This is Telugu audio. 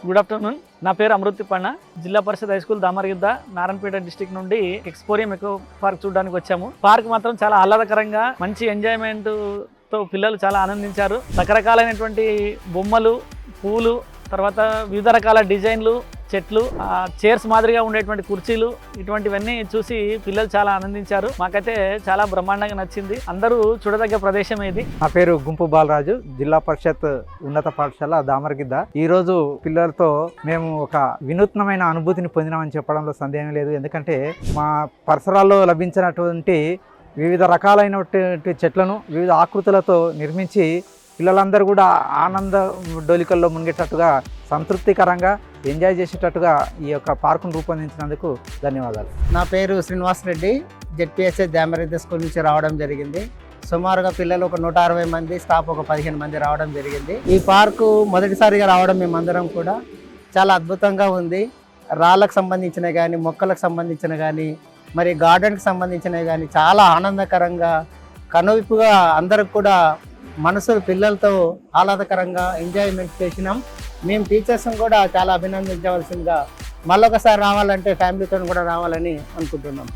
Good afternoon. నా పేరు Amruthi Panna. Zilla Parishad high school Damaragidda, Narayanpet district నుండి ఎక్స్పోరియం ఎకో పార్క్ చూడడానికి వచ్చాము. పార్క్ మాత్రం చాలా ఆహ్లాదకరంగా, మంచి ఎంజాయ్మెంట్ తో పిల్లలు చాలా ఆనందించారు. రకరకాలైనటువంటి బొమ్మలు, పూలు, తర్వాత వివిధ రకాల డిజైన్లు, చెట్లు, చైర్స్ మాదిరిగా ఉండేటువంటి కుర్చీలు, ఇటువంటివన్నీ చూసి పిల్లలు చాలా ఆనందించారు. మాకైతే చాలా బ్రహ్మాండంగా నచ్చింది. అందరూ చూడదగ్గ ప్రదేశం ఇది. నా పేరు గుంపు బాలరాజు, జిల్లా పరిషత్ ఉన్నత పాఠశాల దామరగిద్ద. ఈ రోజు పిల్లలతో మేము ఒక వినూత్నమైన అనుభూతిని పొందినామని చెప్పడంలో సందేహం లేదు. ఎందుకంటే మా పరిసరాల్లో లభించినటువంటి వివిధ రకాలైనటువంటి చెట్లను వివిధ ఆకృతులతో నిర్మించి పిల్లలందరూ కూడా ఆనంద డోలికల్లో మునిగేటట్టుగా, సంతృప్తికరంగా ఎంజాయ్ చేసేటట్టుగా ఈ యొక్క పార్కును రూపొందించినందుకు ధన్యవాదాలు. నా పేరు శ్రీనివాస్ రెడ్డి, జెడ్పీఎస్ఏ దామరగిద్ద స్కూల్ నుంచి రావడం జరిగింది. సుమారుగా పిల్లలు ఒక 160 మంది, స్టాఫ్ ఒక 15 మంది రావడం జరిగింది. ఈ పార్కు మొదటిసారిగా రావడం మేమందరం కూడా చాలా అద్భుతంగా ఉంది. రాళ్ళకు సంబంధించిన కానీ, మొక్కలకు సంబంధించిన కానీ, మరి గార్డెన్కి సంబంధించినవి కానీ చాలా ఆనందకరంగా, కనువిప్పుగా అందరికి కూడా మనసులు పిల్లలతో ఆహ్లాదకరంగా ఎంజాయ్మెంట్ చేసినాం. మేము టీచర్స్ కూడా చాలా అభినందించవలసిందిగా, మళ్ళొకసారి రావాలంటే ఫ్యామిలీతో కూడా రావాలని అనుకుంటున్నాం.